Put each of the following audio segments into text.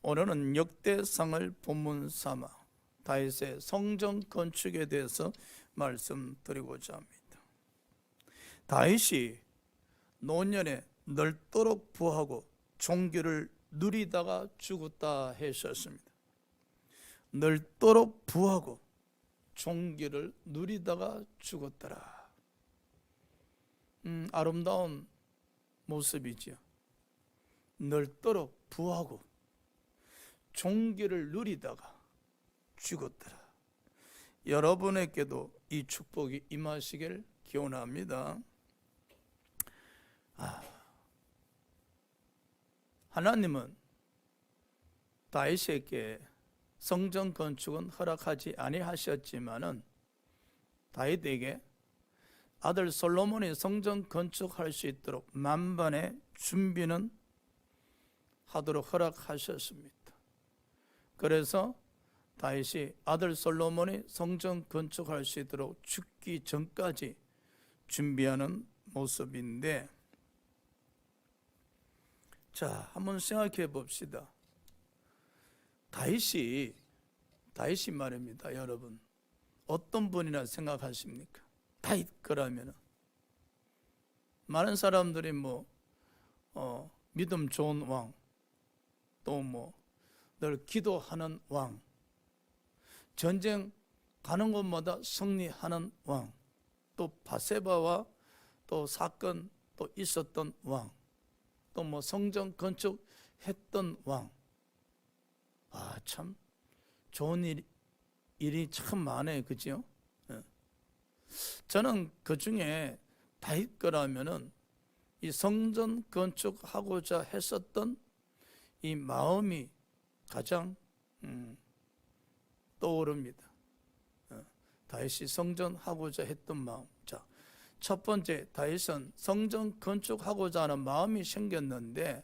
오늘은 역대상을 본문 삼아 다윗의 성전 건축에 대해서 말씀드리고자 합니다. 다윗이 노년에 넓도록 부하고 종기를 누리다가 죽었다 하셨습니다. 넓도록 부하고 종기를 누리다가 죽었더라. 아름다운 모습이지요. 넓도록 부하고 종기를 누리다가 죽었더라. 여러분에게도 이 축복이 임하시길 기원합니다. 하나님은 다윗에게 성전 건축은 허락하지 아니하셨지만은 다윗에게 아들 솔로몬이 성전 건축할 수 있도록 만반의 준비는 하도록 허락하셨습니다. 그래서 다윗이 아들 솔로몬이 성전 건축할 수 있도록 죽기 전까지 준비하는 모습인데, 자, 한번 생각해 봅시다. 다윗이 말입니다, 여러분. 어떤 분이라 생각하십니까? 다윗 그러면은 많은 사람들이 믿음 좋은 왕, 또 늘 기도하는 왕, 전쟁 가는 곳마다 승리하는 왕, 또 바세바와 또 사건 또 있었던 왕, 또 성전 건축했던 왕. 참 좋은 일이 참 많아요, 그죠? 저는 그 중에 다윗 거라면은 이 성전 건축하고자 했었던 이 마음이 가장 떠오릅니다. 다윗이 성전하고자 했던 마음. 자, 첫 번째, 다윗은 성전 건축하고자 하는 마음이 생겼는데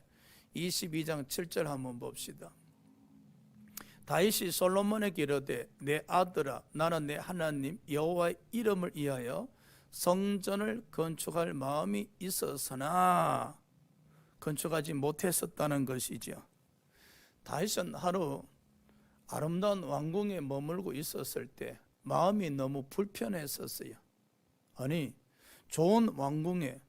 22장 7절 한번 봅시다. 다윗이 솔로몬에게 이르되 내 아들아, 나는 내 하나님 여호와의 이름을 위하여 성전을 건축할 마음이 있었으나 건축하지 못했었다는 것이죠. 다윗은 하루 아름다운 왕궁에 머물고 있었을 때 마음이 너무 불편했었어요. 아니, 좋은 왕궁에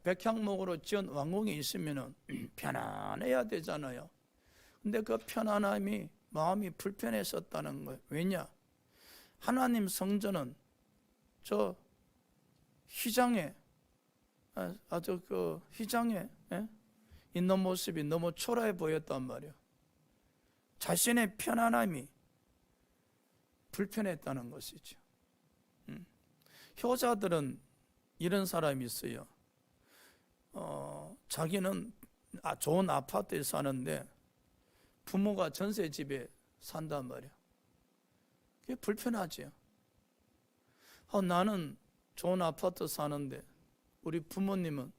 백향목으로 지은 왕궁에 있으면 편안해야 되잖아요. 근데 그 편안함이 마음이 불편했었다는 거예요. 왜냐? 하나님 성전은 저 휘장에 아주 그 휘장에 있는 모습이 너무 초라해 보였단 말이에요. 자신의 편안함이 불편했다는 것이죠. 효자들은 이런 사람이 있어요. 자기는 좋은 아파트에 사는데 부모가 전세집에 산단 말이에요. 그게 불편하지요. 나는 좋은 아파트 사는데 우리 부모님은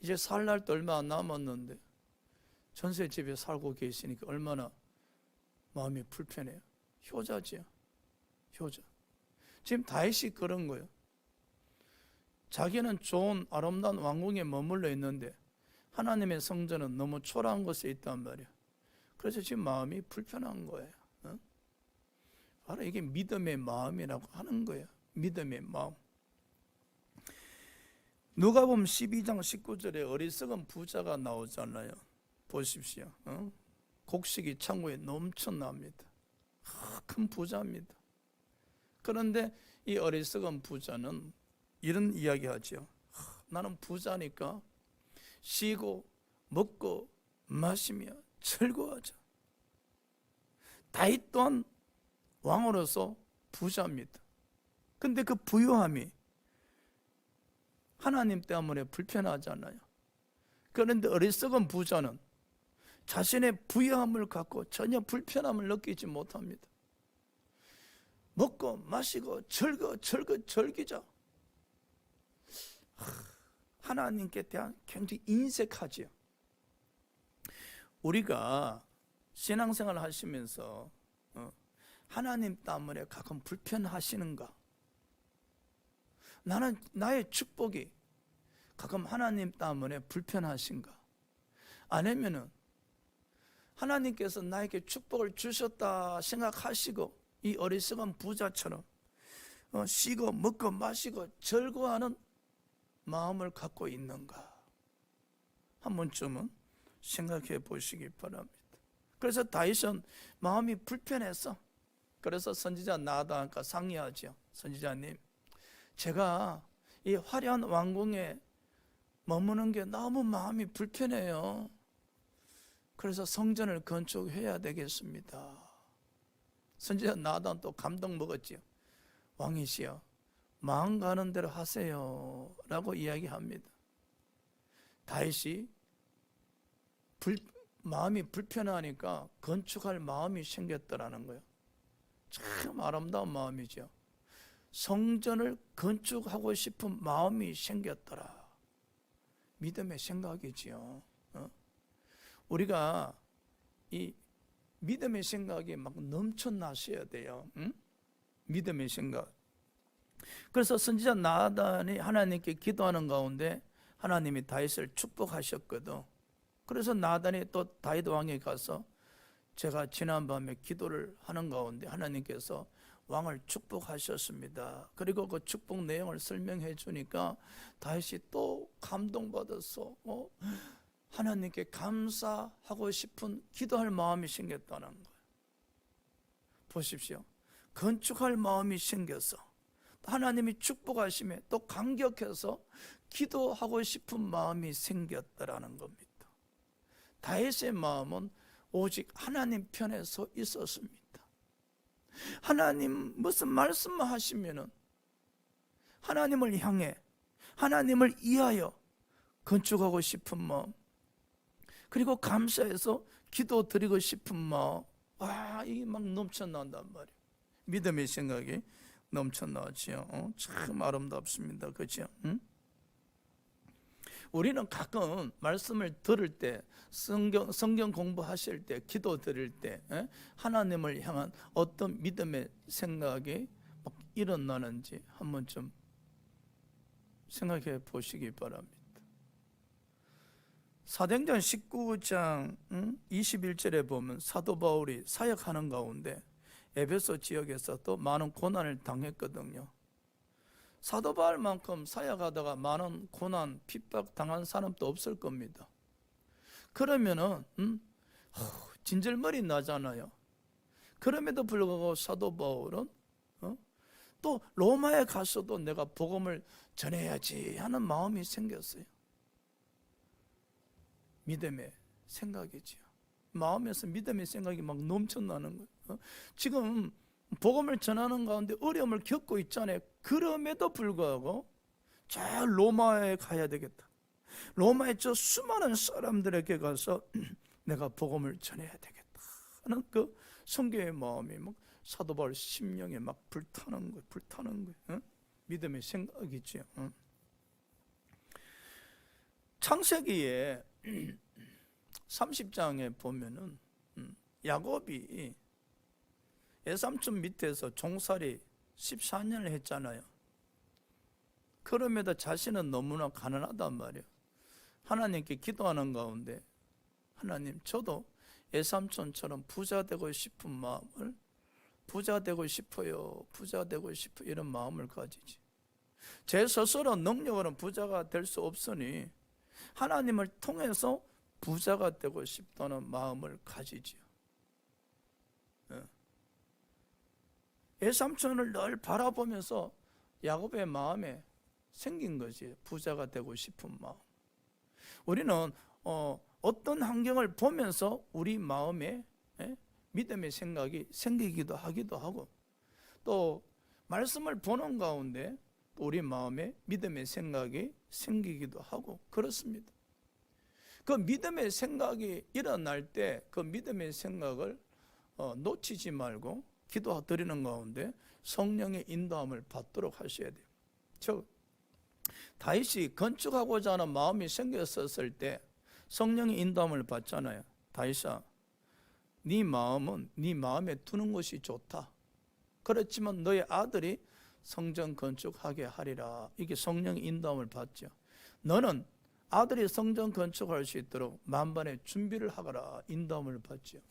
이제 살 날도 얼마 안 남았는데 전세집에 살고 계시니까 얼마나 마음이 불편해요. 효자지요. 효자. 지금 다윗이 그런 거예요. 자기는 좋은 아름다운 왕궁에 머물러 있는데 하나님의 성전은 너무 초라한 곳에 있단 말이에요. 그래서 지금 마음이 불편한 거예요. 바로 이게 믿음의 마음이라고 하는 거예요. 믿음의 마음. 누가복음 12장 19절에 어리석은 부자가 나오잖아요. 보십시오. 곡식이 창고에 넘쳐납니다. 큰 부자입니다. 그런데 이 어리석은 부자는 이런 이야기 하죠. 나는 부자니까 쉬고 먹고 마시며 즐거워하자. 다윗 또한 왕으로서 부자입니다. 근데 그 부유함이 하나님 때문에 불편하잖아요. 그런데 어리석은 부자는 자신의 부유함을 갖고 전혀 불편함을 느끼지 못합니다. 먹고 마시고 즐기자. 하나님께 대한 굉장히 인색하지요. 우리가 신앙생활 하시면서 하나님 때문에 가끔 불편하시는가? 나의 축복이 가끔 하나님 때문에 불편하신가? 아니면은 하나님께서 나에게 축복을 주셨다 생각하시고 이 어리석은 부자처럼 쉬고 먹고 마시고 즐거워하는 마음을 갖고 있는가? 한 번쯤은 생각해 보시기 바랍니다. 그래서 다윗은 마음이 불편해서 그래서 선지자 나단과 상의하죠. 선지자님, 제가 이 화려한 왕궁에 머무는 게 너무 마음이 불편해요. 그래서 성전을 건축해야 되겠습니다. 선지자 나단 또 감동 먹었지요. 왕이시여, 마음 가는 대로 하세요 라고 이야기합니다. 다윗이 마음이 불편하니까 건축할 마음이 생겼더라는 거예요. 참 아름다운 마음이죠. 성전을 건축하고 싶은 마음이 생겼더라. 믿음의 생각이지요. 우리가 이 믿음의 생각이 막 넘쳐나셔야 돼요. 믿음의 생각. 그래서 선지자 나단이 하나님께 기도하는 가운데 하나님이 다윗을 축복하셨거든. 그래서 나단이 또 다윗 왕에 가서 제가 지난밤에 기도를 하는 가운데 하나님께서 왕을 축복하셨습니다. 그리고 그 축복 내용을 설명해 주니까 다윗이 또 감동받아서 하나님께 감사하고 싶은 기도할 마음이 생겼다는 거예요. 보십시오. 건축할 마음이 생겨서 하나님이 축복하심에 또 감격해서 기도하고 싶은 마음이 생겼다라는 겁니다. 다윗의 마음은 오직 하나님 편에 서 있었습니다. 하나님 무슨 말씀만 하시면은 하나님을 향해 하나님을 위하여 건축하고 싶은 마음, 그리고 감사해서 기도 드리고 싶은 마음, 이게 막 넘쳐난단 말이에요. 믿음의 생각이 넘쳐나지요. 참 아름답습니다. 그렇죠? 우리는 가끔 말씀을 들을 때, 성경 공부하실 때, 기도 드릴 때 하나님을 향한 어떤 믿음의 생각이 막 일어나는지 한번 좀 생각해 보시기 바랍니다. 사도행전 19장 21절에 보면 사도 바울이 사역하는 가운데 에베소 지역에서 또 많은 고난을 당했거든요. 사도 바울만큼 사역하다가 많은 고난, 핍박 당한 사람도 없을 겁니다. 그러면은 진절머리 나잖아요. 그럼에도 불구하고 사도 바울은 또 로마에 가서도 내가 복음을 전해야지 하는 마음이 생겼어요. 믿음의 생각이지요. 마음에서 믿음의 생각이 막 넘쳐나는 거예요. 지금 복음을 전하는 가운데 어려움을 겪고 있잖아요. 그럼에도 불구하고 저 로마에 가야 되겠다. 로마의 저 수많은 사람들에게 가서 내가 복음을 전해야 되겠다 하는 그 성교의 마음이 막 사도 바울 심령에 막 불타는 거예요. 믿음의 생각이죠. 창세기에 30장에 보면은 야곱이 외삼촌 밑에서 종살이 14년을 했잖아요. 그럼에도 자신은 너무나 가난하단 말이에요. 하나님께 기도하는 가운데 하나님, 저도 외삼촌처럼 부자 되고 싶은 마음을, 부자 되고 싶어요 이런 마음을 가지지. 제 스스로 능력으로는 부자가 될 수 없으니 하나님을 통해서 부자가 되고 싶다는 마음을 가지지요. 외삼촌을 늘 바라보면서 야곱의 마음에 생긴 거지. 부자가 되고 싶은 마음. 우리는 어떤 환경을 보면서 우리 마음에 믿음의 생각이 생기기도 하기도 하고, 또 말씀을 보는 가운데 우리 마음에 믿음의 생각이 생기기도 하고 그렇습니다. 그 믿음의 생각이 일어날 때 그 믿음의 생각을 놓치지 말고 기도 드리는 가운데 성령의 인도함을 받도록 하셔야 돼요. 즉 다윗이 건축하고자 하는 마음이 생겼었을 때 성령의 인도함을 받잖아요. 다윗아, 네 마음은 네 마음에 두는 것이 좋다. 그렇지만 너의 아들이 성전 건축하게 하리라. 이게 성령의 인도함을 받죠. 너는 아들이 성전 건축할 수 있도록 만반의 준비를 하거라 인도함을 받지요.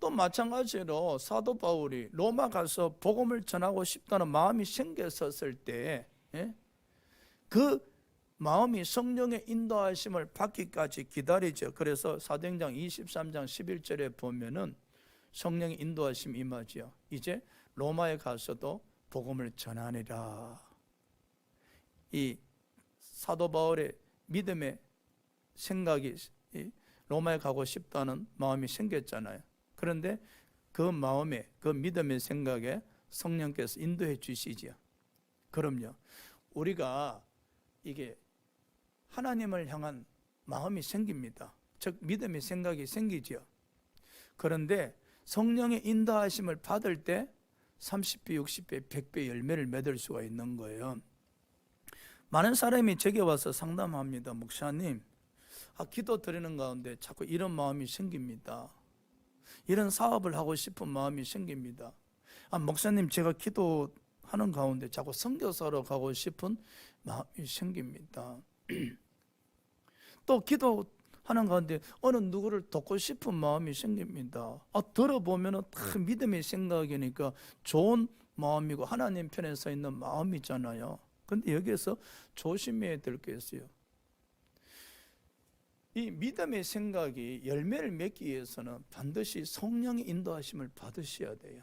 또 마찬가지로 사도 바울이 로마 가서 복음을 전하고 싶다는 마음이 생겼었을 때 그 마음이 성령의 인도하심을 받기까지 기다리죠. 그래서 사도행전 23장 11절에 보면은 성령의 인도하심이 임하지요. 이제 로마에 가서도 복음을 전하니라. 이 사도 바울의 믿음의 생각이 로마에 가고 싶다는 마음이 생겼잖아요. 그런데 그 마음에, 그 믿음의 생각에 성령께서 인도해 주시지요. 그럼요, 우리가 이게 하나님을 향한 마음이 생깁니다. 즉 믿음의 생각이 생기지요. 그런데 성령의 인도하심을 받을 때 30배, 60배, 100배 열매를 맺을 수가 있는 거예요. 많은 사람이 제게 와서 상담합니다. 목사님, 기도 드리는 가운데 자꾸 이런 마음이 생깁니다. 이런 사업을 하고 싶은 마음이 생깁니다. 목사님, 제가 기도하는 가운데 자꾸 선교사로 가고 싶은 마음이 생깁니다. 또 기도하는 가운데 어느 누구를 돕고 싶은 마음이 생깁니다. 들어보면 다 믿음의 생각이니까 좋은 마음이고 하나님 편에 서 있는 마음이잖아요. 그런데 여기에서 조심해야 될 게 있어요. 이 믿음의 생각이 열매를 맺기 위해서는 반드시 성령의 인도하심을 받으셔야 돼요.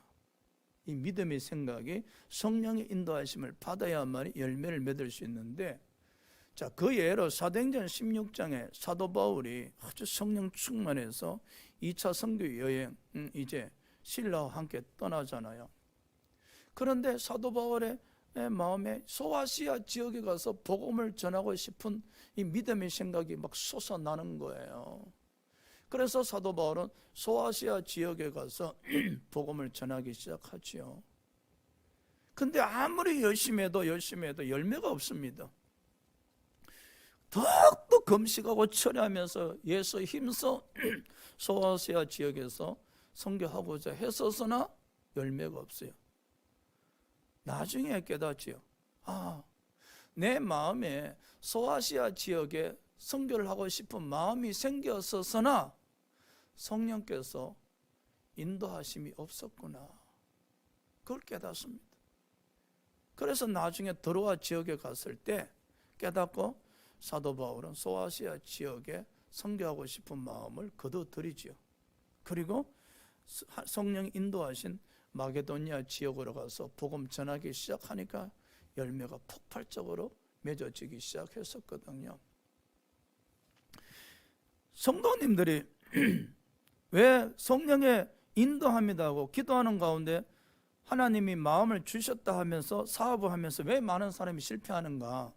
이 믿음의 생각이 성령의 인도하심을 받아야만 열매를 맺을 수 있는데, 자, 그 예로 사도행전 16장에 사도 바울이 아주 성령 충만해서 2차 선교 여행, 이제 신라와 함께 떠나잖아요. 그런데 사도 바울의 마음에 소아시아 지역에 가서 복음을 전하고 싶은 이 믿음의 생각이 막 솟아나는 거예요. 그래서 사도 바울은 소아시아 지역에 가서 복음을 전하기 시작하지요. 근데 아무리 열심히 해도 열매가 없습니다. 더욱더 금식하고 철회하면서 예수 힘써 소아시아 지역에서 선교하고자 했었으나 열매가 없어요. 나중에 깨닫지요. 내 마음에 소아시아 지역에 선교를 하고 싶은 마음이 생겼었으나 성령께서 인도하심이 없었구나. 그걸 깨닫습니다. 그래서 나중에 드로아 지역에 갔을 때 깨닫고 사도 바울은 소아시아 지역에 선교하고 싶은 마음을 거둬들이지요. 그리고 성령이 인도하신 마게도니아 지역으로 가서 복음 전하기 시작하니까 열매가 폭발적으로 맺어지기 시작했었거든요. 성도님들이 왜 성령의 인도합니다고 기도하는 가운데 하나님이 마음을 주셨다 하면서 사업을 하면서 왜 많은 사람이 실패하는가?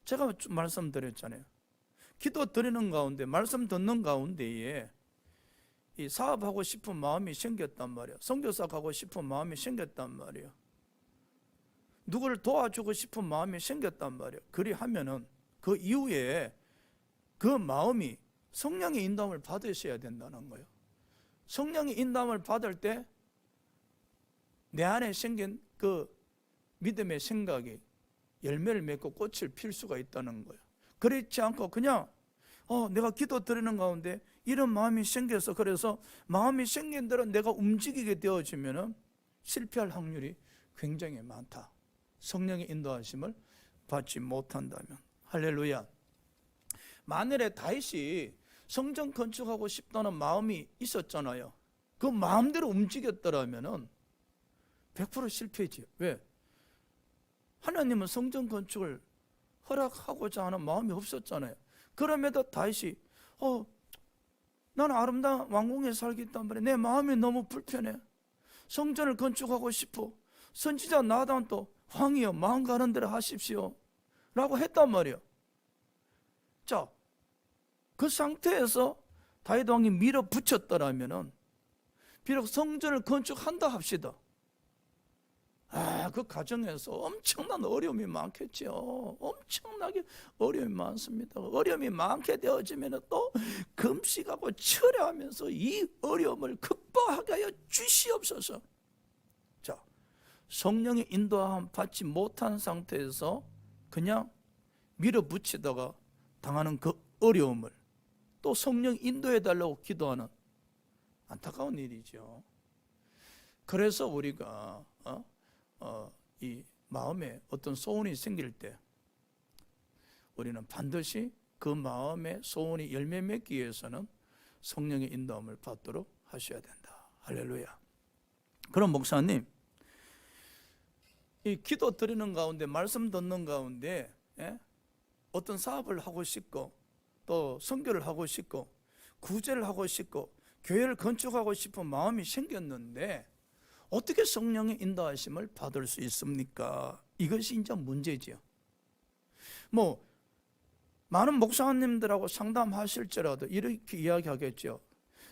제가 말씀드렸잖아요. 기도 드리는 가운데, 말씀 듣는 가운데에 이 사업하고 싶은 마음이 생겼단 말이에요. 선교사 가고 싶은 마음이 생겼단 말이에요. 누구를 도와주고 싶은 마음이 생겼단 말이에요. 그리하면은 그 이후에 그 마음이 성령의 인도함을 받으셔야 된다는 거예요. 성령의 인도함을 받을 때 내 안에 생긴 그 믿음의 생각이 열매를 맺고 꽃을 필 수가 있다는 거예요. 그렇지 않고 그냥 내가 기도 드리는 가운데 이런 마음이 생겨서, 그래서 마음이 생긴 대로 내가 움직이게 되어지면 실패할 확률이 굉장히 많다. 성령의 인도하심을 받지 못한다면. 할렐루야. 만일에 다윗이 성전 건축하고 싶다는 마음이 있었잖아요. 그 마음대로 움직였더라면 100% 실패지. 왜? 하나님은 성전 건축을 허락하고자 하는 마음이 없었잖아요. 그럼에도 다윗이 나는 아름다운 왕궁에 살겠단 말이야. 내 마음이 너무 불편해. 성전을 건축하고 싶어. 선지자 나단도 왕이여 마음 가는 대로 하십시오 라고 했단 말이에요. 자, 그 상태에서 다윗 왕이 밀어붙였더라면 비록 성전을 건축한다 합시다. 그 가정에서 엄청난 어려움이 많겠죠. 엄청나게 어려움이 많습니다. 어려움이 많게 되어지면 또 금식하고 철회하면서 이 어려움을 극복하게 하여 주시옵소서. 자, 성령의 인도함 받지 못한 상태에서 그냥 밀어붙이다가 당하는 그 어려움을 또 성령 인도해 달라고 기도하는 안타까운 일이죠. 그래서 우리가 이 마음에 어떤 소원이 생길 때 우리는 반드시 그 마음의 소원이 열매 맺기 위해서는 성령의 인도함을 받도록 하셔야 된다. 할렐루야. 그럼 목사님, 이 기도 드리는 가운데, 말씀 듣는 가운데 어떤 사업을 하고 싶고 또 선교를 하고 싶고 구제를 하고 싶고 교회를 건축하고 싶은 마음이 생겼는데 어떻게 성령의 인도하심을 받을 수 있습니까? 이것이 이제 문제지요. 많은 목사님들하고 상담하실지라도 이렇게 이야기하겠죠.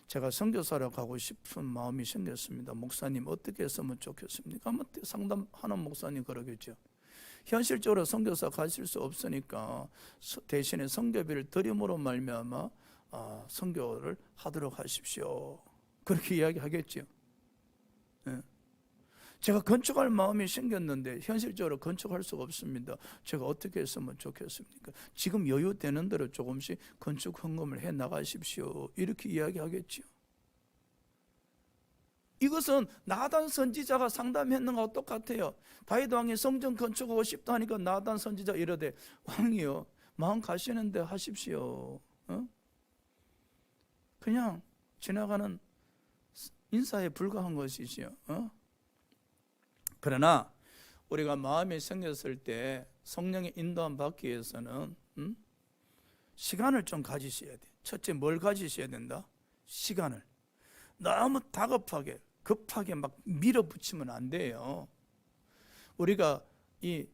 제가 선교사로 가고 싶은 마음이 생겼습니다. 목사님 어떻게 했으면 좋겠습니까? 상담하는 목사님 그러겠죠. 현실적으로 선교사 가실 수 없으니까 대신에 선교비를 드림으로 말미암아 선교를 하도록 하십시오. 그렇게 이야기하겠죠. 제가 건축할 마음이 생겼는데 현실적으로 건축할 수가 없습니다. 제가 어떻게 했으면 좋겠습니까? 지금 여유되는 대로 조금씩 건축 헌금을 해 나가십시오. 이렇게 이야기하겠죠. 이것은 나단 선지자가 상담했는 것과 똑같아요. 다윗 왕이 성전 건축하고 싶다 하니까 나단 선지자 이러되 왕이요 마음 가시는데 하십시오. 그냥 지나가는 인사에 불과한 것이지요. 그러나 우리가 마음이 생겼을 때 성령의 인도함 받기 위해서는 시간을 좀 가지셔야 돼요. 첫째 뭘 가지셔야 된다? 시간을. 너무 다급하게 급하게 막 밀어붙이면 안 돼요. 우리가 이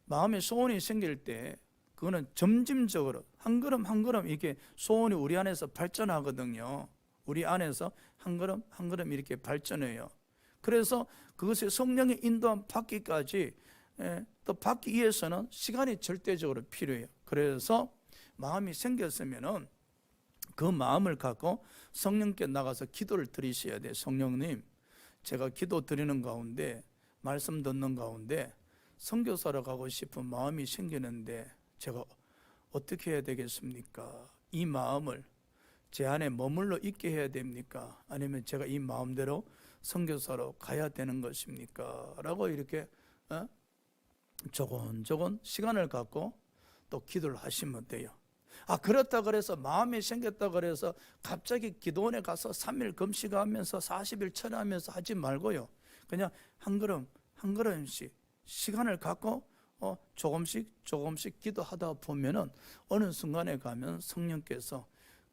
마음의 소원이 생길 때 그거는 점진적으로 한 걸음 한 걸음 이렇게 소원이 우리 안에서 발전하거든요. 우리 안에서 한 걸음 한 걸음 이렇게 발전해요. 그래서 그것의 성령의 인도함 받기까지 또 받기 위해서는 시간이 절대적으로 필요해요. 그래서 마음이 생겼으면은 그 마음을 갖고 성령께 나가서 기도를 드리셔야 돼요. 성령님, 제가 기도 드리는 가운데 말씀 듣는 가운데 선교사로 가고 싶은 마음이 생기는데 제가 어떻게 해야 되겠습니까? 이 마음을 제 안에 머물러 있게 해야 됩니까? 아니면 제가 이 마음대로 선교사로 가야 되는 것입니까? 라고 이렇게 조곤조곤 시간을 갖고 또 기도를 하시면 돼요. 그렇다 그래서 마음이 생겼다 그래서 갑자기 기도원에 가서 3일 금식하면서 40일 철회하면서 하지 말고요. 그냥 한 걸음 한 걸음씩 시간을 갖고 조금씩 기도하다 보면은 어느 순간에 가면 성령께서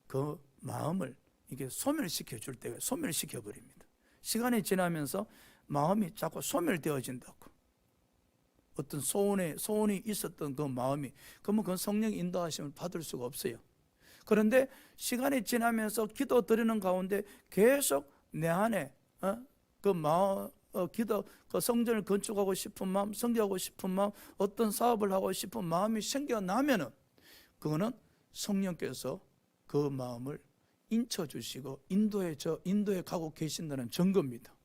그 마음을 이게 소멸시켜 줄 때가 소멸시켜 버립니다. 시간이 지나면서 마음이 자꾸 소멸되어진다고. 어떤 소원이 있었던 그 마음이, 그러면 그건 성령의 인도하심을 받을 수가 없어요. 그런데 시간이 지나면서 기도 드리는 가운데 계속 내 안에 그 마음, 그 성전을 건축하고 싶은 마음, 선교하고 싶은 마음, 어떤 사업을 하고 싶은 마음이 생겨나면은 그거는 성령께서 그 마음을 인쳐주시고 인도에 가고 계신다는 증거입니다.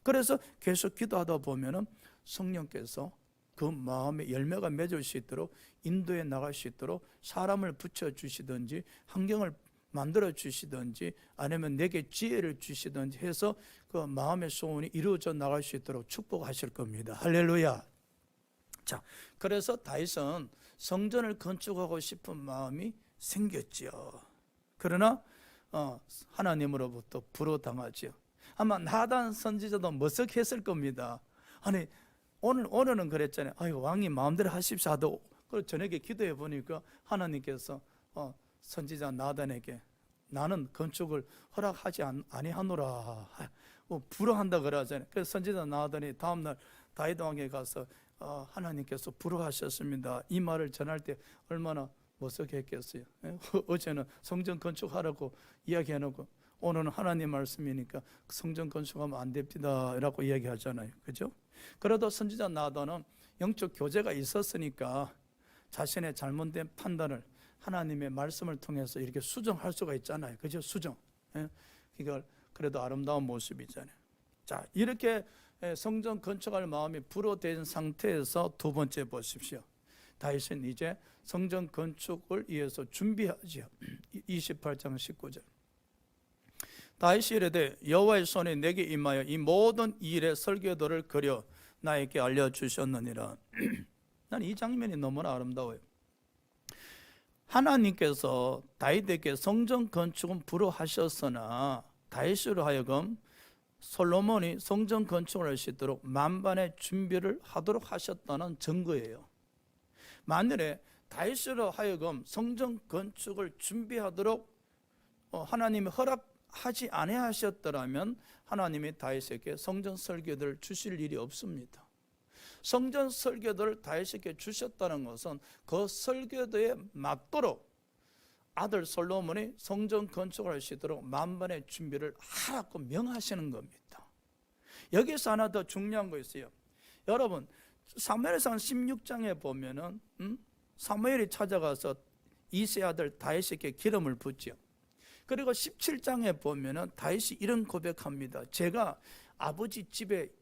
그래서 계속 기도하다 보면은 성령께서 그 마음의 열매가 맺을 수 있도록 인도에 나갈 수 있도록 사람을 붙여주시든지 환경을 만들어 주시든지 아니면 내게 지혜를 주시든지 해서 그 마음의 소원이 이루어져 나갈 수 있도록 축복하실 겁니다. 할렐루야. 자, 그래서 다윗은 성전을 건축하고 싶은 마음이 생겼지요. 그러나 하나님으로부터 불호당하지요. 아마 나단 선지자도 머쓱했을 겁니다. 아니 오늘은 그랬잖아요. 왕이 마음대로 하십시오 하도 저녁에 기도해 보니까 하나님께서 선지자 나단에게 나는 건축을 허락하지 아니하노라 불허한다 그러잖아요. 그래서 선지자 나단이 다음날 다윗 왕에게 가서 하나님께서 불허하셨습니다. 이 말을 전할 때 얼마나 머쓱했겠어요. 어제는 성전 건축하라고 이야기해놓고 오늘은 하나님 말씀이니까 성전 건축하면 안 됩니다 라고 이야기하잖아요. 그죠? 그래도 선지자 나단은 영적 교제가 있었으니까 자신의 잘못된 판단을 하나님의 말씀을 통해서 이렇게 수정할 수가 있잖아요. 그죠? 수정. 이걸 그래도 아름다운 모습이잖아요. 자, 이렇게 성전 건축할 마음이 불어된 상태에서 두 번째 보십시오. 다윗은 이제 성전 건축을 위해서 준비하죠. 28장 19절. 다윗이 이르되 여호와의 손이 내게 임하여 이 모든 일의 설계도를 그려 나에게 알려주셨느니라. 난 이 장면이 너무나 아름다워요. 하나님께서 다윗에게 성전 건축은 불허하셨으나 다윗으로 하여금 솔로몬이 성전 건축을 할 수 있도록 만반의 준비를 하도록 하셨다는 증거예요. 만일에 다윗으로 하여금 성전 건축을 준비하도록 하나님이 허락하지 아니하셨더라면 하나님이 다윗에게 성전 설계도를 주실 일이 없습니다. 성전 설계도를 다윗에게 주셨다는 것은 그 설계도에 맞도록 아들 솔로몬이 성전 건축을 할 수 있도록 만반의 준비를 하라고 명하시는 겁니다. 여기서 하나 더 중요한 거 있어요. 여러분, 사무엘상 16장에 보면은 사무엘이 찾아가서 이세 아들 다윗에게 기름을 붓죠. 그리고 17장에 보면은 다윗이 이런 고백합니다. 제가 아버지 집에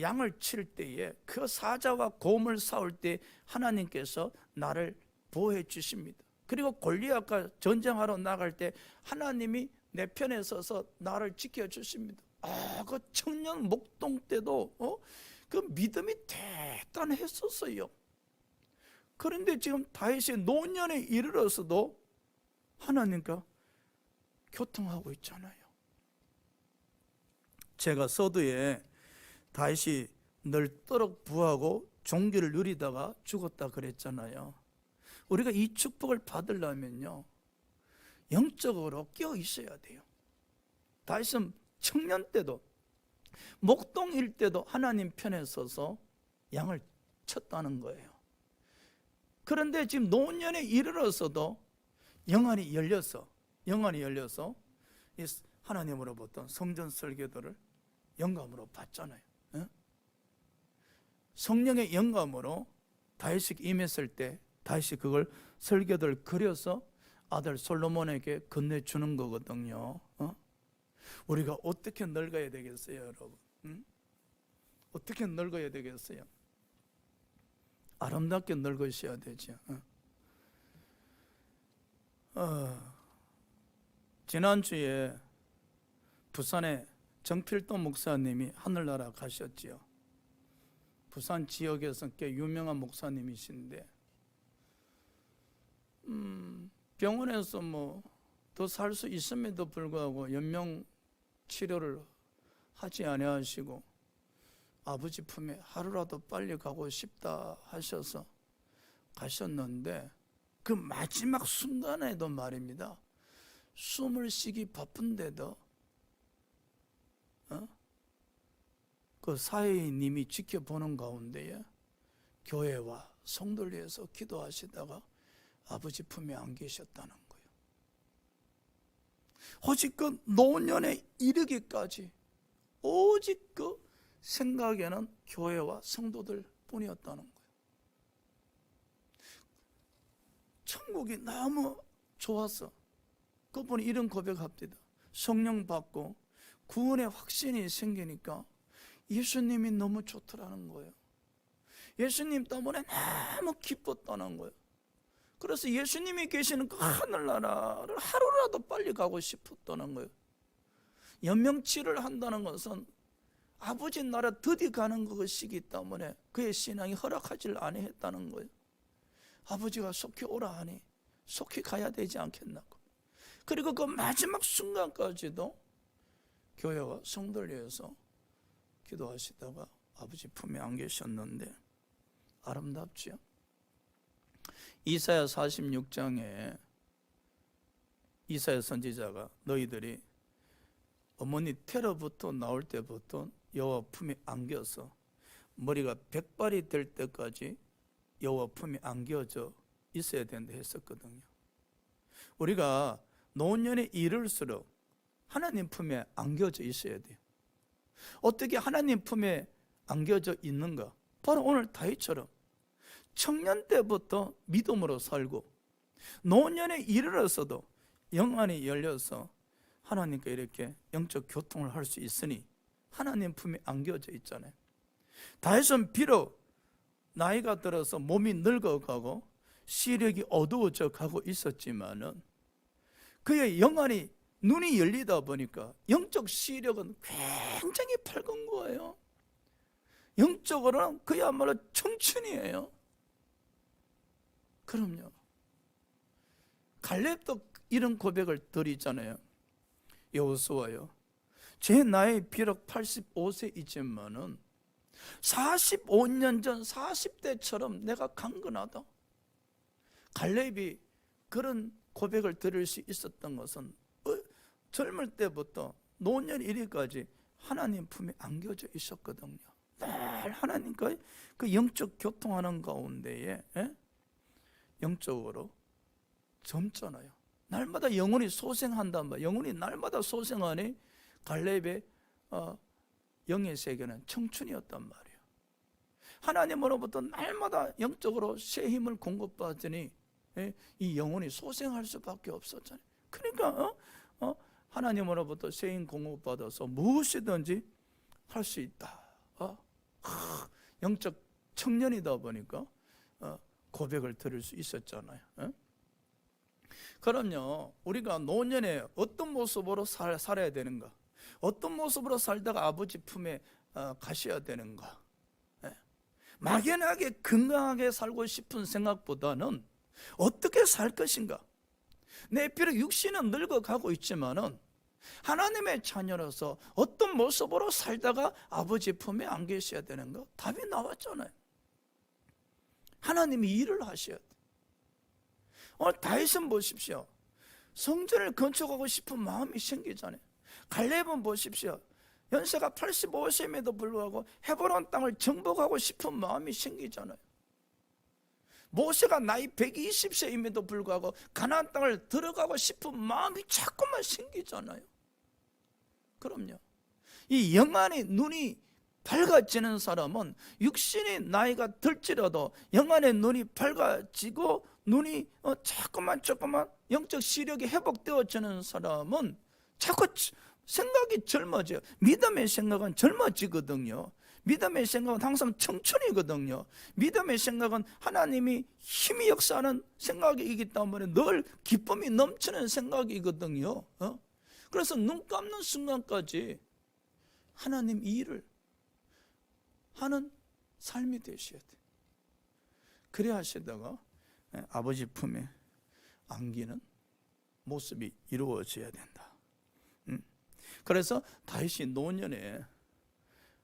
양을 칠 때에 그 사자와 곰을 싸울 때 하나님께서 나를 보호해 주십니다. 그리고 골리앗과 전쟁하러 나갈 때 하나님이 내 편에 서서 나를 지켜주십니다. 그 청년 목동 때도 그 믿음이 대단했었어요. 그런데 지금 다윗이 노년에 이르러서도 하나님과 교통하고 있잖아요. 제가 서두에 다윗이 널떠록 부하고 종기를 누리다가 죽었다 그랬잖아요. 우리가 이 축복을 받으려면요, 영적으로 깨어 있어야 돼요. 다윗은 청년 때도 목동일 때도 하나님 편에 서서 양을 쳤다는 거예요. 그런데 지금 노년에 이르러서도 영안이 열려서 하나님으로부터 성전 설계도를 영감으로 받잖아요. 성령의 영감으로 다윗이 임했을 때 다윗이 그걸 설계도를 그려서 아들 솔로몬에게 건네주는 거거든요. 우리가 어떻게 늙어야 되겠어요, 여러분? 어떻게 늙어야 되겠어요? 아름답게 늙으셔야 되죠. 지난주에 부산에 정필도 목사님이 하늘나라 가셨지요. 부산 지역에서 꽤 유명한 목사님이신데 병원에서 더 살 수 있음에도 불구하고 연명 치료를 하지 아니하시고 아버지 품에 하루라도 빨리 가고 싶다 하셔서 가셨는데 그 마지막 순간에도 말입니다. 숨을 쉬기 바쁜데도 그 사회인님이 지켜보는 가운데에 교회와 성도를 위해서 기도하시다가 아버지 품에 안 계셨다는 거예요. 오직 그 노년에 이르기까지 오직 그 생각에는 교회와 성도들 뿐이었다는 거예요. 천국이 너무 좋아서 그분이 이런 고백합니다. 성령 받고 구원의 확신이 생기니까 예수님이 너무 좋더라는 거예요. 예수님 때문에 너무 기뻤다는 거예요. 그래서 예수님이 계시는 그 하늘나라를 하루라도 빨리 가고 싶었다는 거예요. 연명치를 한다는 것은 아버지 나라 드디 가는 것이기 때문에 그의 신앙이 허락하지를 아니했다는 거예요. 아버지가 속히 오라 하니 속히 가야 되지 않겠나고. 그리고 그 마지막 순간까지도 교회와 성도를 위해서 기도하시다가 아버지 품에 안 계셨는데 아름답지요? 이사야 46장에 이사야 선지자가 너희들이 어머니 태로부터 나올 때부터 여호와 품에 안겨서 머리가 백발이 될 때까지 여호와 품에 안겨져 있어야 된다 했었거든요. 우리가 노년에 이를수록 하나님 품에 안겨져 있어야 돼요. 어떻게 하나님 품에 안겨져 있는가? 바로 오늘 다윗처럼 청년 때부터 믿음으로 살고 노년에 이르러서도 영안이 열려서 하나님과 이렇게 영적 교통을 할 수 있으니 하나님 품에 안겨져 있잖아요. 다윗은 비록 나이가 들어서 몸이 늙어가고 시력이 어두워져 가고 있었지만은 그의 영안이 눈이 열리다 보니까 영적 시력은 굉장히 밝은 거예요. 영적으로는 그야말로 청춘이에요. 그럼요. 갈렙도 이런 고백을 드리잖아요. 여호수아요, 제 나이 비록 85세이지만은 45년 전 40대처럼 내가 강건하다. 갈렙이 그런 고백을 드릴 수 있었던 것은 젊을 때부터 노년 이래까지 하나님 품에 안겨져 있었거든요. 늘 하나님과 그 영적 교통하는 가운데에 영적으로 젊잖아요. 날마다 영혼이 소생한단 말이에요. 영혼이 날마다 소생하니 갈렙의 영의 세계는 청춘이었단 말이에요. 하나님으로부터 날마다 영적으로 새 힘을 공급받으니 이 영혼이 소생할 수밖에 없었잖아요. 그러니까 하나님으로부터 새 힘 공급받아서 무엇이든지 할 수 있다. 영적 청년이다 보니까 고백을 드릴 수 있었잖아요. 그럼요, 우리가 노년에 어떤 모습으로 살아야 되는가, 어떤 모습으로 살다가 아버지 품에 가셔야 되는가. 막연하게 건강하게 살고 싶은 생각보다는 어떻게 살 것인가. 내 비록 육신은 늙어가고 있지만은 하나님의 자녀로서 어떤 모습으로 살다가 아버지 품에 안 계셔야 되는가. 답이 나왔잖아요. 하나님이 일을 하셔야 돼. 오늘 다윗은 보십시오. 성전을 건축하고 싶은 마음이 생기잖아요. 갈렙은 보십시오. 연세가 85세임에도 불구하고 헤브론 땅을 정복하고 싶은 마음이 생기잖아요. 모세가 나이 120세임에도 불구하고 가나안 땅을 들어가고 싶은 마음이 자꾸만 생기잖아요. 그럼요. 이 영안의 눈이 밝아지는 사람은 육신의 나이가 들지라도 영안의 눈이 밝아지고 눈이 조금만 영적 시력이 회복되어지는 사람은 자꾸 생각이 젊어져요. 믿음의 생각은 젊어지거든요. 믿음의 생각은 항상 청춘이거든요. 믿음의 생각은 하나님이 힘이 역사하는 생각이기 때문에 늘 기쁨이 넘치는 생각이거든요. 그래서 눈 감는 순간까지 하나님 일을 하는 삶이 되셔야 돼요. 그래야 하시다가 아버지 품에 안기는 모습이 이루어져야 된다. 그래서 다윗이 노년에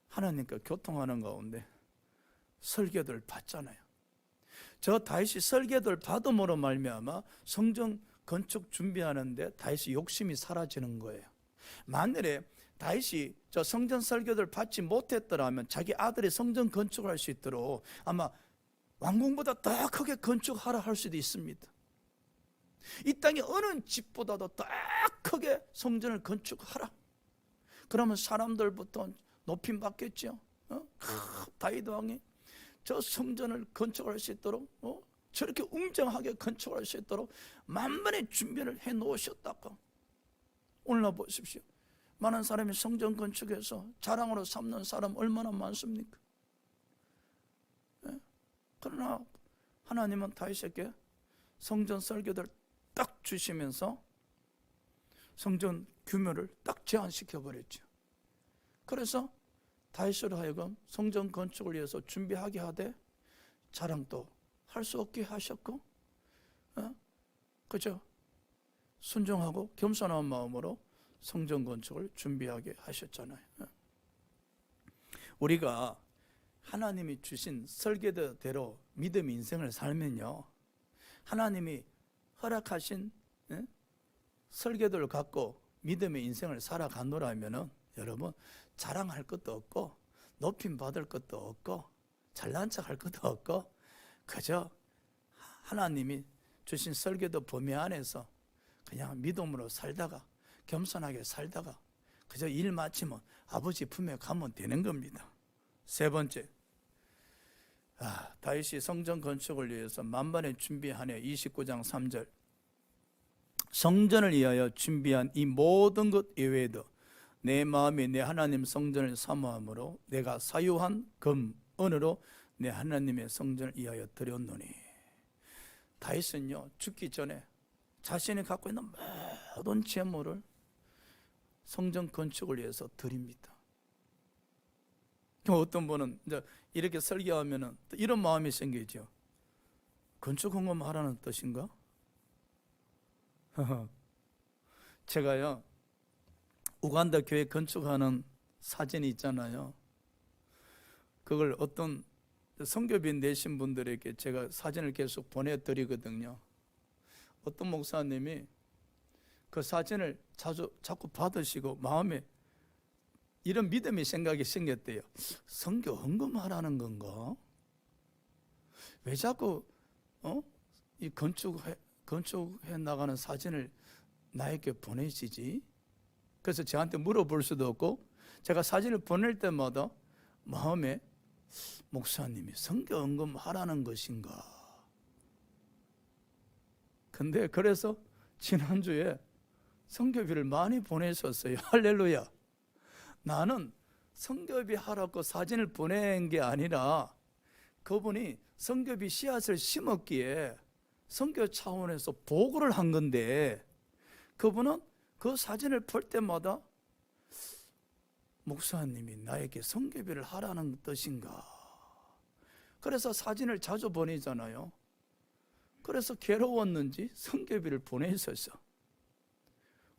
하나님과 교통하는 가운데 설교들 받잖아요. 저 다윗이 설교들 받음으로 말미암아 성전 건축 준비하는데 다윗이 욕심이 사라지는 거예요. 만일에 다윗이 저 성전 설교들 받지 못했더라면 자기 아들이 성전 건축할 수 있도록 아마 왕궁보다 더 크게 건축하라 할 수도 있습니다. 이 땅에 어느 집보다도 더 크게 성전을 건축하라. 그러면 사람들부터 높임 받겠죠. 다윗 왕이 저 성전을 건축할 수 있도록 저렇게 웅장하게 건축할 수 있도록 만반의 준비를 해 놓으셨다고. 오늘날 보십시오. 많은 사람이 성전 건축해서 자랑으로 삼는 사람 얼마나 많습니까? 그러나 하나님은 다윗에게 성전 설교들 딱 주시면서 성전 규모를 딱 제한시켜 버렸죠. 그래서 다윗으로 하여금 성전 건축을 위해서 준비하게 하되 자랑도 할 수 없게 하셨고, 그죠? 순종하고 겸손한 마음으로 성전 건축을 준비하게 하셨잖아요. 우리가 하나님이 주신 설계대로 믿음 인생을 살면요, 하나님이 허락하신 설계도를 갖고 믿음의 인생을 살아가노라면은 여러분 자랑할 것도 없고 높임 받을 것도 없고 잘난 척할 것도 없고 그저 하나님이 주신 설계도 범위 안에서 그냥 믿음으로 살다가 겸손하게 살다가 그저 일 마치면 아버지 품에 가면 되는 겁니다. 세 번째, 다윗이 성전 건축을 위해서 만반의 준비하네. 29장 3절, 성전을 위하여 준비한 이 모든 것 이외에도 내 마음이 내 하나님 성전을 사모함으로 내가 사유한 금, 은으로 내 하나님의 성전을 위하여 드렸노니. 다윗은요 죽기 전에 자신이 갖고 있는 모든 재물을 성전 건축을 위해서 드립니다. 어떤 분은 이제 이렇게 설교하면은 또 이런 마음이 생기죠. 건축 헌금하라는 뜻인가? 제가요 우간다 교회 건축하는 사진이 있잖아요. 그걸 어떤 선교비 내신 분들에게 제가 사진을 계속 보내드리거든요. 어떤 목사님이 그 사진을 자꾸 받으시고 마음에 이런 믿음의 생각이 생겼대요. 선교 헌금하라는 건가? 왜 자꾸 이 건축해 나가는 사진을 나에게 보내시지? 그래서 저한테 물어볼 수도 없고, 제가 사진을 보낼 때마다 마음에 목사님이 선교 헌금하라는 것인가? 근데 그래서 지난주에 선교비를 많이 보내셨어요. 할렐루야. 나는 선교비 하라고 사진을 보낸 게 아니라 그분이 선교비 씨앗을 심었기에 선교 차원에서 보고를 한 건데, 그분은 그 사진을 볼 때마다 목사님이 나에게 선교비를 하라는 뜻인가? 그래서 사진을 자주 보내잖아요. 그래서 괴로웠는지 선교비를 보내셨어.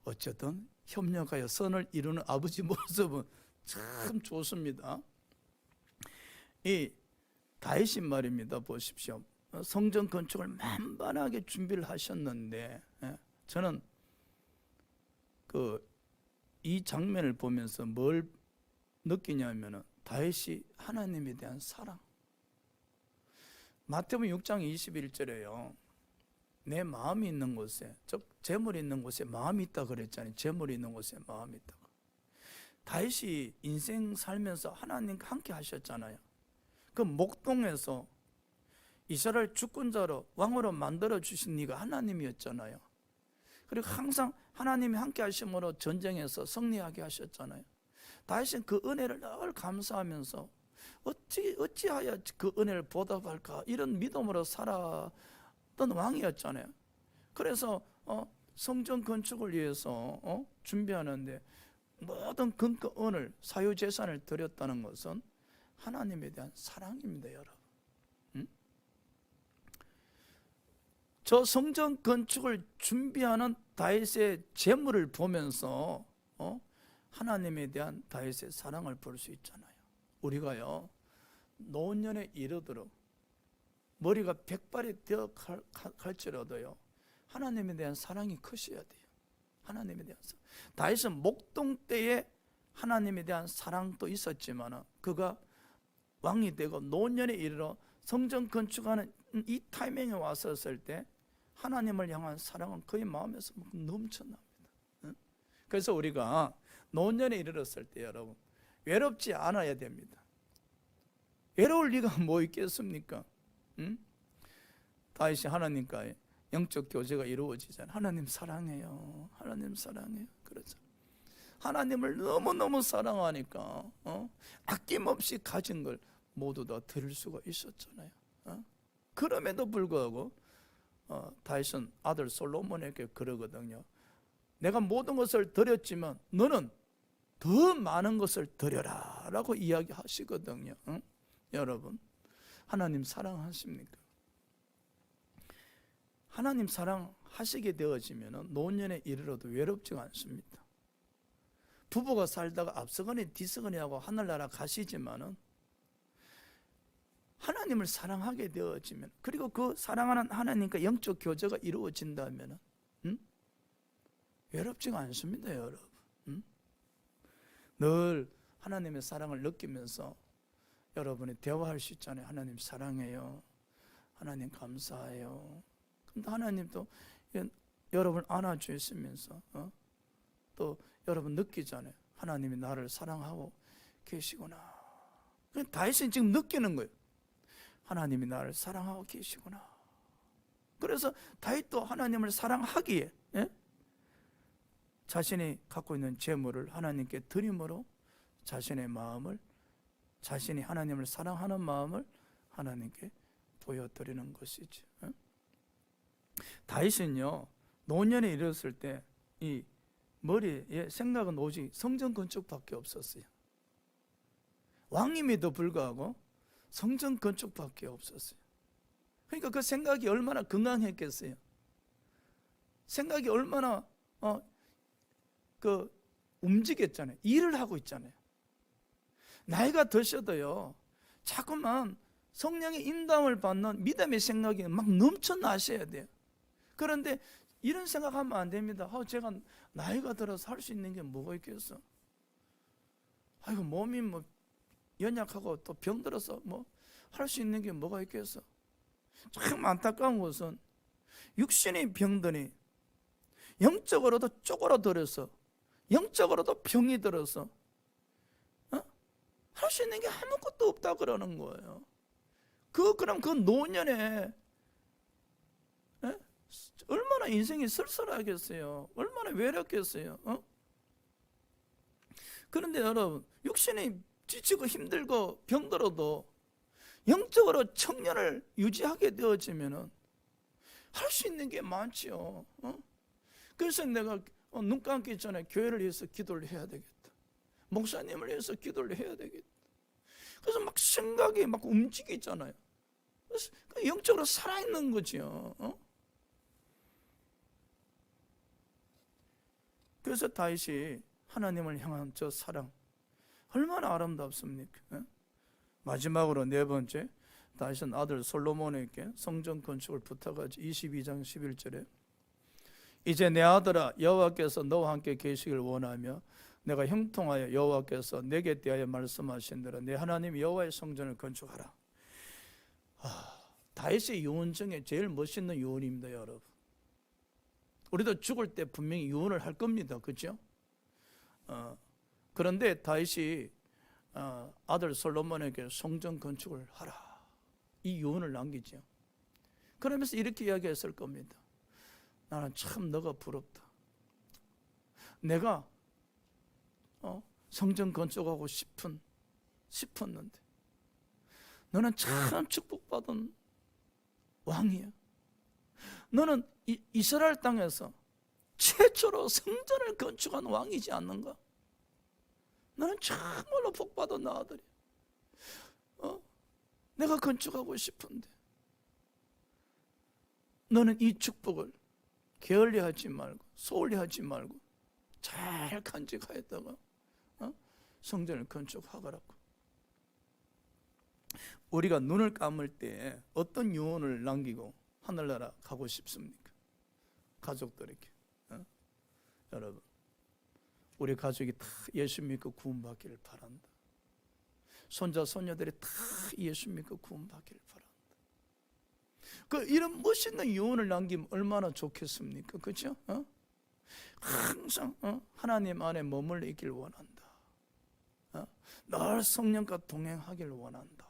어쨌든 협력하여 선을 이루는 아버지 모습은 참 좋습니다. 이 다윗이 말입니다. 보십시오. 성전 건축을 만반하게 준비를 하셨는데, 저는 이 장면을 보면서 뭘 느끼냐면은 다윗이 하나님에 대한 사랑. 마태복음 6장 21절에요. 내 마음이 있는 곳에, 즉 재물이 있는 곳에 마음이 있다 그랬잖아요. 재물이 있는 곳에 마음이 있다. 다윗이 인생 살면서 하나님과 함께 하셨잖아요. 그 목동에서 이스라엘 주권자로 왕으로 만들어 주신 네가 하나님이었잖아요. 그리고 항상 하나님이 함께 하심으로 전쟁에서 승리하게 하셨잖아요. 다윗은 그 은혜를 늘 감사하면서 어찌하여 그 은혜를 보답할까, 이런 믿음으로 살았던 왕이었잖아요. 그래서 성전 건축을 위해서 준비하는데 모든 근원을 사유재산을 드렸다는 것은 하나님에 대한 사랑입니다, 여러분. 저 성전 건축을 준비하는 다윗의 재물을 보면서 하나님에 대한 다윗의 사랑을 볼 수 있잖아요. 우리가요 노년에 이르도록 머리가 백발이 되어 갈지라도요 하나님에 대한 사랑이 크셔야 돼요. 하나님에 대한 사랑. 다윗은 목동 때에 하나님에 대한 사랑도 있었지만 그가 왕이 되고 노년에 이르러 성전 건축하는 이 타이밍에 왔었을 때 하나님을 향한 사랑은 그의 마음에서 넘쳐납니다. 그래서 우리가 노년에 이르렀을 때 여러분 외롭지 않아야 됩니다. 외로울 리가 뭐 있겠습니까? 다윗이 하나님과 영적 교제가 이루어지잖아요. 하나님 사랑해요. 하나님 사랑해요. 그러죠. 하나님을 너무너무 사랑하니까 아낌없이 가진 걸 모두 다 드릴 수가 있었잖아요. 그럼에도 불구하고 다윗은 아들 솔로몬에게 그러거든요. 내가 모든 것을 드렸지만 너는 더 많은 것을 드려라 라고 이야기하시거든요. 여러분 하나님 사랑하십니까? 하나님 사랑하시게 되어지면 노년에 이르러도 외롭지가 않습니다. 부부가 살다가 앞서거니 뒤서거니 하고 하늘나라 가시지만은 하나님을 사랑하게 되어지면, 그리고 그 사랑하는 하나님과 영적 교제가 이루어진다면 외롭지가 않습니다, 여러분. 늘 하나님의 사랑을 느끼면서 여러분이 대화할 수 있잖아요. 하나님 사랑해요. 하나님 감사해요. 근데 하나님도 여러분 안아주시면서 또 여러분 느끼잖아요. 하나님이 나를 사랑하고 계시구나. 다윗은 지금 느끼는 거예요. 하나님이 나를 사랑하고 계시구나. 그래서 다윗도 하나님을 사랑하기에 자신이 갖고 있는 재물을 하나님께 드림으로 자신의 마음을, 자신이 하나님을 사랑하는 마음을 하나님께 보여드리는 것이지. 다윗은요, 노년에 이르렀을 때 이 머리에 생각은 오직 성전 건축밖에 없었어요. 왕임에도 불구하고 성전 건축밖에 없었어요. 그러니까 그 생각이 얼마나 건강했겠어요. 생각이 얼마나 움직였잖아요. 일을 하고 있잖아요. 나이가 드셔도요, 자꾸만 성령의 인도함을 받는 믿음의 생각이 막 넘쳐나셔야 돼요. 그런데 이런 생각하면 안 됩니다. 제가 나이가 들어서 할 수 있는 게 뭐가 있겠어? 아이고, 몸이 뭐 연약하고 또 병들어서 뭐 할 수 있는 게 뭐가 있겠어? 참 안타까운 것은 육신이 병드니 영적으로도 쪼그라들어서 영적으로도 병이 들어서 할 수 있는 게 아무것도 없다 그러는 거예요. 그럼 그 노년에 얼마나 인생이 쓸쓸하겠어요. 얼마나 외롭겠어요. 그런데 여러분, 육신이 지치고 힘들고 병들어도 영적으로 청년을 유지하게 되어지면은 할 수 있는 게 많지요. 그래서 내가 눈 감기 전에 교회를 위해서 기도를 해야 되겠다. 목사님을 위해서 기도를 해야 되겠다. 그래서 막 생각이 막 움직이잖아요. 그래서 영적으로 살아있는 거지요. 그래서 다윗이 하나님을 향한 저 사랑 얼마나 아름답습니까? 마지막으로 네 번째, 다윗은 아들 솔로몬에게 성전 건축을 부탁하지. 22장 11절에 이제 내 아들아, 여호와께서 너와 함께 계시길 원하며 내가 형통하여 여호와께서 내게 대하여 말씀하신 대로 내 하나님 여호와의 성전을 건축하라. 다윗의 유언 중에 제일 멋있는 유언입니다, 여러분. 우리도 죽을 때 분명히 유언을 할 겁니다, 그렇죠? 그런데 다윗이 아들 솔로몬에게 성전 건축을 하라, 이 유언을 남기죠. 그러면서 이렇게 이야기했을 겁니다. 나는 참 너가 부럽다. 내가 성전 건축하고 싶었는데 너는 참 축복받은 왕이야. 너는 이스라엘 땅에서 최초로 성전을 건축한 왕이지 않는가? 너는 정말로 복받은 아들이야. 내가 건축하고 싶은데 너는 이 축복을 게을리하지 말고 소홀히하지 말고 잘 간직하였다가 성전을 건축하거라고. 우리가 눈을 감을 때 어떤 유언을 남기고 하늘나라 가고 싶습니까? 가족들에게. 여러분, 우리 가족이 다 예수 믿고 구원받기를 바란다. 손자 손녀들이 다 예수 믿고 구원받기를 바란다. 이런 멋있는 유언을 남기면 얼마나 좋겠습니까? 그렇죠? 항상 하나님 안에 머물러 있길 원한다. 늘 성령과 동행하길 원한다.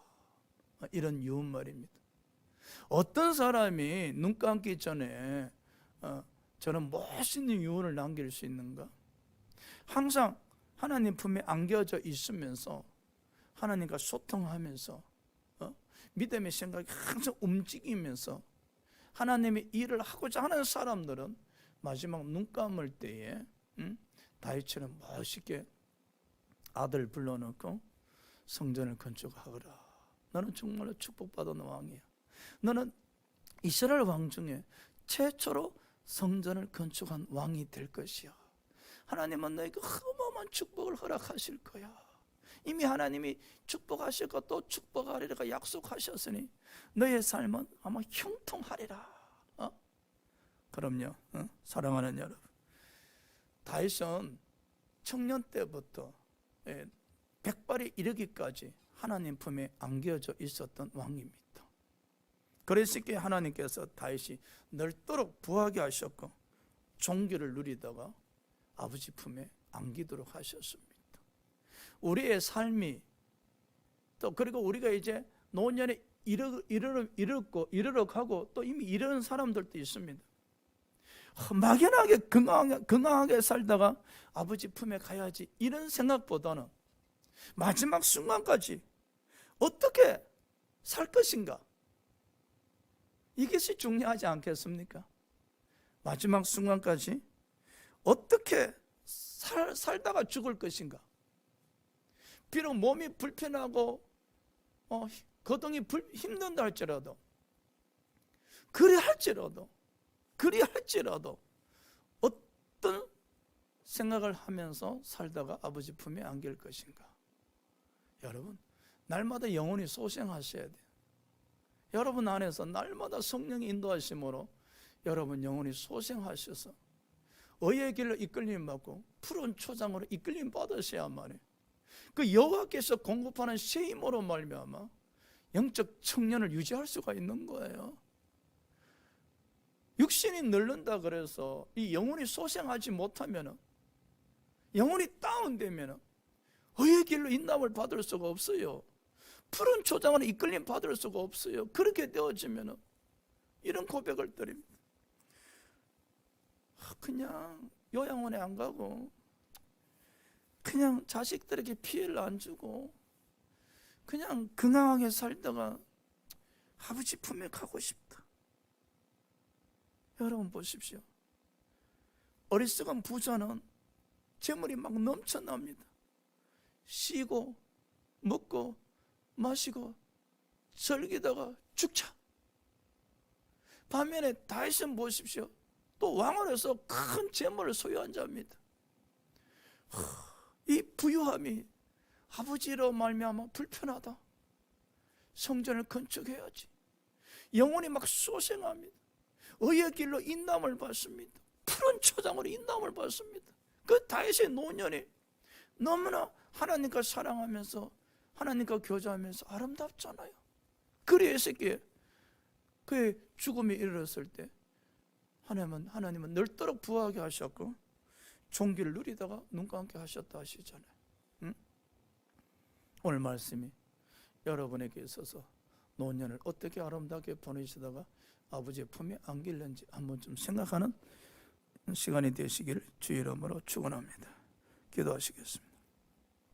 이런 유언 말입니다. 어떤 사람이 눈 감기 전에 저는 멋있는 유언을 남길 수 있는가? 항상 하나님 품에 안겨져 있으면서 하나님과 소통하면서 믿음의 생각이 항상 움직이면서 하나님의 일을 하고자 하는 사람들은 마지막 눈 감을 때에 다윗처럼 멋있게 아들 불러놓고 성전을 건축하거라. 너는 정말로 축복받은 왕이야. 너는 이스라엘 왕 중에 최초로 성전을 건축한 왕이 될 것이야. 하나님은 너에게 어마어마한 축복을 허락하실 거야. 이미 하나님이 축복하실 것 또 축복하리라 약속하셨으니 너의 삶은 아마 형통하리라. 그럼요, 사랑하는 여러분, 다윗은 청년 때부터 백발이 이르기까지 하나님 품에 안겨져 있었던 왕입니다. 그랬기에 하나님께서 다윗이 넓도록 부하게 하셨고 종기를 누리다가 아버지 품에 안기도록 하셨습니다. 우리의 삶이 또 그리고 우리가 이제 노년에 이르러 가고 또 이미 이르는 사람들도 있습니다. 막연하게 건강하게 살다가 아버지 품에 가야지 이런 생각보다는 마지막 순간까지 어떻게 살 것인가? 이것이 중요하지 않겠습니까? 마지막 순간까지 어떻게 살다가 죽을 것인가? 비록 몸이 불편하고 거동이 힘든다 할지라도, 그리 할지라도 어떤 생각을 하면서 살다가 아버지 품에 안길 것인가? 여러분, 날마다 영혼이 소생하셔야 돼요. 여러분 안에서 날마다 성령의 인도하심으로 여러분 영혼이 소생하셔서 의의 길로 이끌림 받고 푸른 초장으로 이끌림 받으셔야만 해. 그 여호와께서 공급하는 새 힘으로 말미암아 영적 청년을 유지할 수가 있는 거예요. 육신이 늙는다 그래서 이 영혼이 소생하지 못하면, 영혼이 다운되면 의의 길로 인도함을 받을 수가 없어요. 푸른 초장으로 이끌림 받을 수가 없어요. 그렇게 되어지면 이런 고백을 드립니다. 그냥 요양원에 안 가고 그냥 자식들에게 피해를 안 주고 그냥 건강하게 살다가 아버지 품에 가고 싶다. 여러분 보십시오. 어리석은 부자는 재물이 막 넘쳐납니다. 쉬고 먹고 마시고 즐기다가 죽자. 반면에 다윗은 보십시오. 또 왕을 해서 큰 재물을 소유한 자입니다. 이 부유함이 아버지로 말미암아 불편하다. 성전을 건축해야지. 영혼이 막 소생합니다. 의의 길로 인도함을 받습니다. 푸른 초장으로 인도함을 받습니다. 그 다윗의 노년이 너무나 하나님과 사랑하면서 하나님과 교제하면서 아름답잖아요. 그래서 그의 죽음이 이르렀을 때 하나님은 늙도록 부하게 하셨고 종기를 누리다가 눈 감게 하셨다 하시잖아요. 응? 오늘 말씀이 여러분에게 있어서 노년을 어떻게 아름답게 보내시다가 아버지의 품에 안길는지 한번 좀 생각하는 시간이 되시기를 주의 이름으로 축원합니다. 기도하시겠습니다.